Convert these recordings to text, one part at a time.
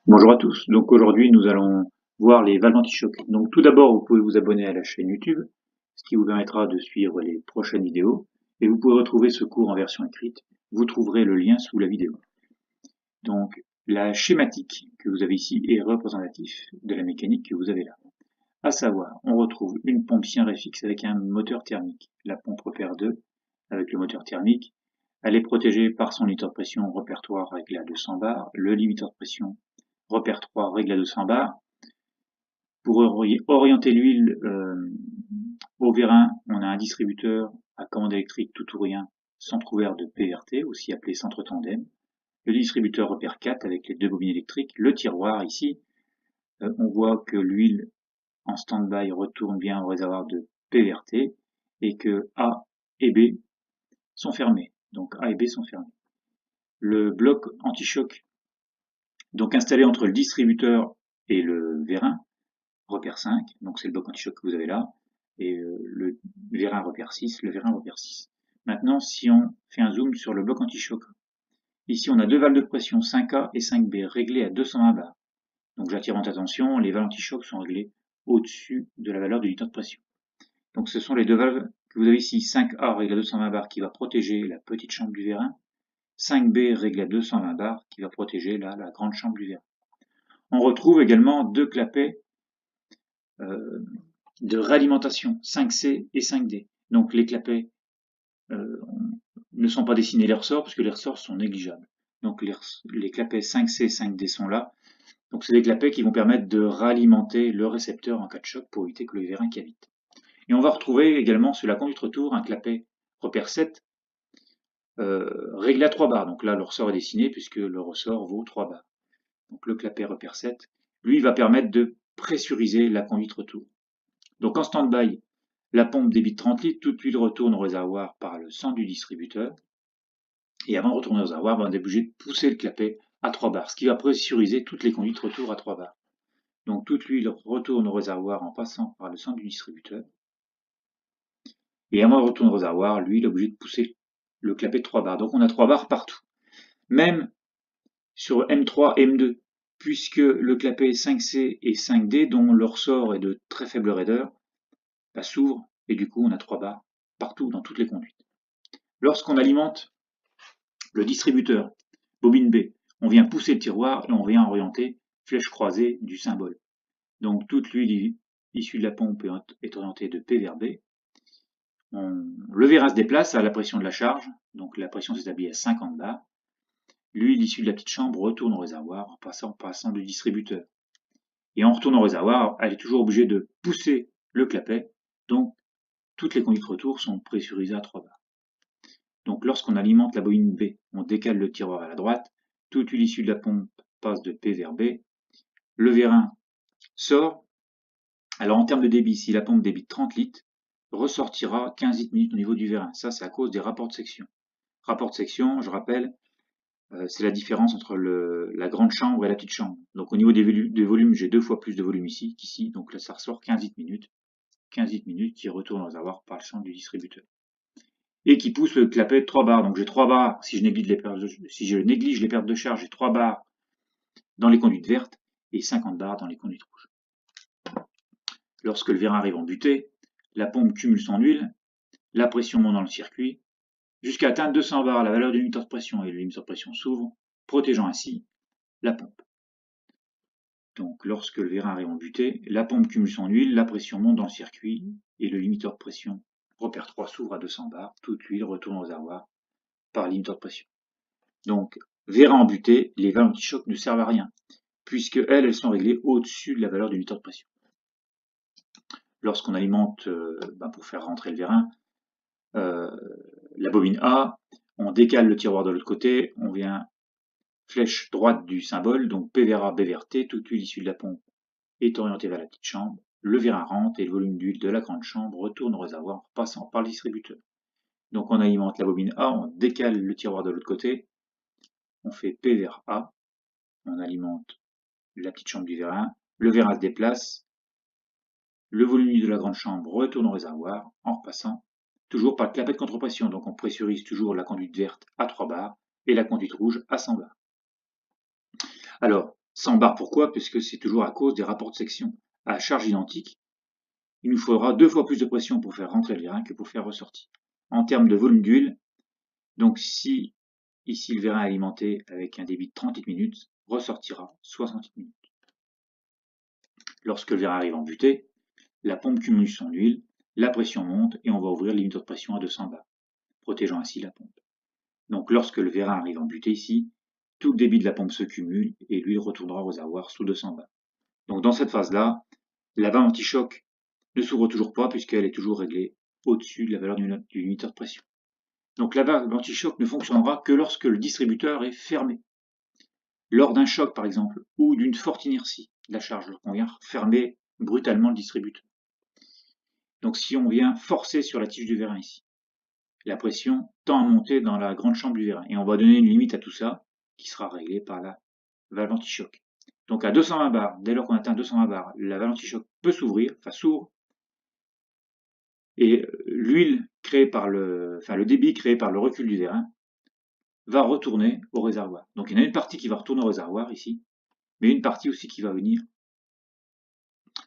Bonjour à tous. Donc aujourd'hui, nous allons voir les valves anti-choc. Donc tout d'abord, vous pouvez vous abonner à la chaîne YouTube, ce qui vous permettra de suivre les prochaines vidéos. Et vous pouvez retrouver ce cours en version écrite. Vous trouverez le lien sous la vidéo. Donc la schématique que vous avez ici est représentative de la mécanique que vous avez là. À savoir, on retrouve une pompe Cien-Réfix avec un moteur thermique. La pompe repère 2 avec le moteur thermique. Elle est protégée par son limiteur de pression répertoire réglé à 200 bars, le limiteur de pression repère 3 réglé à 200 bars. Pour orienter l'huile au vérin, on a un distributeur à commande électrique tout ou rien, centre ouvert de PRT, aussi appelé centre tandem. Le distributeur repère 4 avec les deux bobines électriques. Le tiroir ici, on voit que l'huile en stand-by retourne bien au réservoir de PRT et que A et B sont fermés. Donc A et B sont fermés. Le bloc anti-choc, donc installé entre le distributeur et le vérin, repère 5, donc c'est le bloc anti-choc que vous avez là, et le vérin repère 6, le vérin repère 6. Maintenant, si on fait un zoom sur le bloc anti-choc, ici on a deux valves de pression 5A et 5B réglées à 220 bars. Donc j'attire votre attention, les valves anti-choc sont réglées au-dessus de la valeur du limiteur de pression. Donc ce sont les deux valves que vous avez ici, 5A réglé à 220 bars qui va protéger la petite chambre du vérin, 5B réglé à 220 bars qui va protéger là, la grande chambre du vérin. On retrouve également deux clapets de réalimentation 5C et 5D. Donc les clapets ne sont pas dessinés les ressorts parce que les ressorts sont négligeables. Donc les clapets 5C et 5D sont là. Donc c'est des clapets qui vont permettre de réalimenter le récepteur en cas de choc pour éviter que le vérin cavite. Et on va retrouver également sur la conduite retour un clapet repère 7 réglé à 3 bars. Donc là le ressort est dessiné puisque le ressort vaut 3 bars. Donc le clapet repère 7, lui va permettre de pressuriser la conduite retour. Donc en stand-by, la pompe débite 30 litres, toute l'huile retourne au réservoir par le centre du distributeur. Et avant de retourner au réservoir, on est obligé de pousser le clapet à 3 bars, ce qui va pressuriser toutes les conduites retour à 3 bars. Donc toute l'huile retourne au réservoir en passant par le centre du distributeur. Et avant de retourner au réservoir, l'huile est obligée de pousser le clapet de 3 bars. Donc on a 3 bars partout. Même sur M3 et M2, puisque le clapet 5C et 5D, dont le ressort est de très faible raideur, s'ouvre et du coup on a 3 bars partout dans toutes les conduites. Lorsqu'on alimente le distributeur, bobine B, on vient pousser le tiroir et on vient orienter flèche croisée du symbole. Donc toute l'huile issue de la pompe est orientée de P vers B. Le vérin se déplace à la pression de la charge, donc la pression s'établit à 50 bars. L'huile issue de la petite chambre retourne au réservoir en passant du distributeur. Et en retournant au réservoir, elle est toujours obligée de pousser le clapet, donc toutes les conduites retour sont pressurisées à 3 bars. Donc lorsqu'on alimente la bobine B, on décale le tiroir à la droite, toute l'huile issue de la pompe passe de P vers B, le vérin sort. Alors en termes de débit, si la pompe débite 30 litres, ressortira 15 litres minutes au niveau du vérin. Ça, c'est à cause des rapports de section. Rapport de section, je rappelle, c'est la différence entre la grande chambre et la petite chambre. Donc au niveau des volumes, j'ai 2 fois plus de volume ici qu'ici, donc là ça ressort 15 litres minutes. 15 litres minutes qui retournent au réservoir par le centre du distributeur. Et qui pousse le clapet de 3 bars. Donc j'ai 3 bars, si je néglige les pertes de charge, j'ai 3 bars dans les conduites vertes et 50 bars dans les conduites rouges. Lorsque le vérin arrive en butée, la pompe cumule son huile, la pression monte dans le circuit, jusqu'à atteindre 200 bars. La valeur du limiteur de pression et le limiteur de pression s'ouvrent, protégeant ainsi la pompe. Donc lorsque le vérin arrive en butée, la pompe cumule son huile, la pression monte dans le circuit et le limiteur de pression repère 3 s'ouvre à 200 bars, toute l'huile retourne au réservoir par limiteur de pression. Donc, vérin en butée, les valves anti-choc ne servent à rien, puisque elles sont réglées au-dessus de la valeur du limiteur de pression. Lorsqu'on alimente, pour faire rentrer le vérin, la bobine A, on décale le tiroir de l'autre côté, on vient flèche droite du symbole, donc P vers A, B vers T, toute l'huile issue de la pompe est orientée vers la petite chambre, le vérin rentre et le volume d'huile de la grande chambre retourne au réservoir en passant par le distributeur. Donc on alimente la bobine A, on décale le tiroir de l'autre côté, on fait P vers A, on alimente la petite chambre du vérin, le vérin se déplace, le volume d'huile de la grande chambre retourne au réservoir en repassant toujours par le clapet de contre-pression. Donc on pressurise toujours la conduite verte à 3 bars et la conduite rouge à 100 bars. Alors, 100 bars, pourquoi? Puisque c'est toujours à cause des rapports de section. À charge identique, il nous faudra 2 fois plus de pression pour faire rentrer le vérin que pour faire ressortir. En termes de volume d'huile, donc si ici le vérin est alimenté avec un débit de 30 litres minutes, ressortira 60 litres minutes. Lorsque le vérin arrive en butée, la pompe cumule son huile, la pression monte et on va ouvrir le limiteur de pression à 200 bars, protégeant ainsi la pompe. Donc lorsque le vérin arrive en butée ici, tout le débit de la pompe se cumule et l'huile retournera au réservoir sous 200 bars. Donc dans cette phase-là, la valve anti-choc ne s'ouvre toujours pas puisqu'elle est toujours réglée au-dessus de la valeur du limiteur de pression. Donc la valve anti-choc ne fonctionnera que lorsque le distributeur est fermé. Lors d'un choc par exemple, ou d'une forte inertie de la charge, on vient fermer brutalement le distributeur. Donc si on vient forcer sur la tige du vérin ici, la pression tend à monter dans la grande chambre du vérin. Et on va donner une limite à tout ça, qui sera réglée par la valve anti-choc. Donc à 220 bars, dès lors qu'on atteint 220 bars, la valve anti-choc peut s'ouvrir, enfin s'ouvre, et l'huile créée par le débit créé par le recul du vérin va retourner au réservoir. Donc il y en a une partie qui va retourner au réservoir ici, mais une partie aussi qui va venir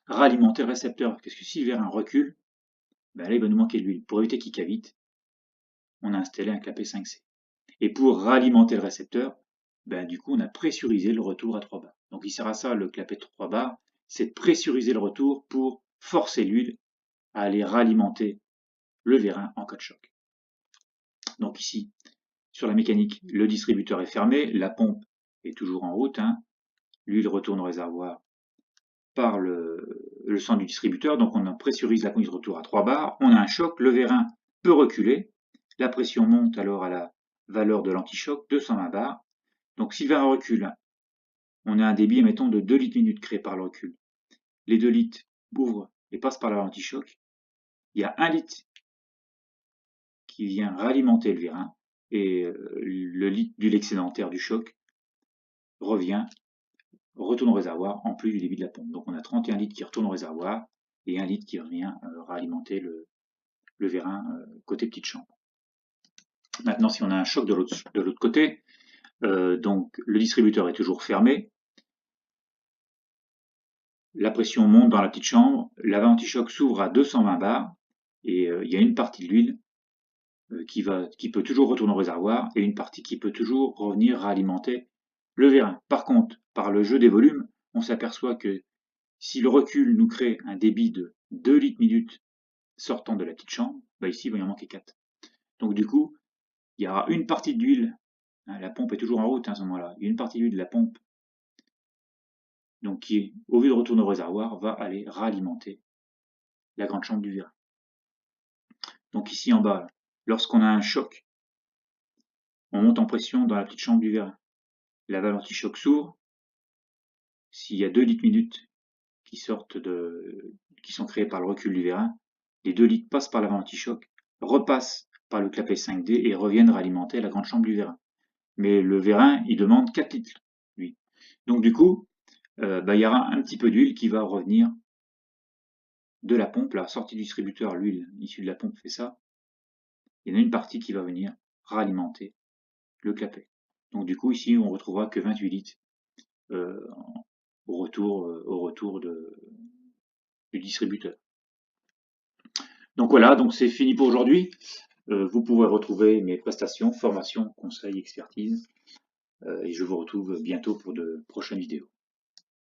ralimenter le récepteur. Parce que si le vérin recule, ben là il va nous manquer de l'huile. Pour éviter qu'il cavite, on a installé un clapet 5C. Et pour ralimenter le récepteur, ben du coup on a pressurisé le retour à 3 bars. Donc il sert à ça le clapet de 3 bars, c'est de pressuриser le retour pour forcer l'huile à aller ralimenter le vérin en cas de choc. Donc ici, sur la mécanique, le distributeur est fermé, la pompe est toujours en route, l'huile retourne au réservoir par le sang du distributeur, donc on pressurise la conduite de retour à 3 bars, on a un choc, le vérin peut reculer, la pression monte alors à la valeur de l'antichoc, 220 bars. Donc si le vérin recule, on a un débit, mettons, de 2 litres minute créé par le recul. Les 2 litres ouvrent et passent par l'antichoc. Il y a 1 litre qui vient réalimenter le vérin et le litre d'huile excédentaire du choc retourne au réservoir en plus du débit de la pompe. Donc on a 31 litres qui retournent au réservoir et 1 litre qui revient réalimenter le vérin côté petite chambre. Maintenant, si on a un choc de l'autre côté, donc le distributeur est toujours fermé, la pression monte dans la petite chambre, la valve anti-choc s'ouvre à 220 bars et il y a une partie de l'huile qui peut toujours retourner au réservoir et une partie qui peut toujours revenir réalimenter le vérin. Par contre, par le jeu des volumes, on s'aperçoit que si le recul nous crée un débit de 2 litres minute sortant de la petite chambre, bah ici il va y en manquer 4. Donc du coup, il y aura une partie d'huile, la pompe est toujours en route à ce moment-là, il y a une partie d'huile de la pompe donc qui, au lieu de retourner au réservoir, va aller réalimenter la grande chambre du vérin. Donc ici en bas, lorsqu'on a un choc, on monte en pression dans la petite chambre du vérin. La valve anti-choc s'ouvre. S'il y a 2 litres minute qui sont créés par le recul du vérin, les 2 litres passent par la valve anti-choc, repassent par le clapet 5D et reviennent réalimenter la grande chambre du vérin. Mais le vérin, il demande 4 litres, lui. Donc du coup, il y aura un petit peu d'huile qui va revenir de la pompe, la sortie du distributeur, l'huile issue de la pompe fait ça. Il y en a une partie qui va venir réalimenter le clapet. Donc du coup ici on retrouvera que 28 litres au retour du distributeur. Donc voilà, donc c'est fini pour aujourd'hui. Vous pouvez retrouver mes prestations, formations, conseils, expertise, et je vous retrouve bientôt pour de prochaines vidéos.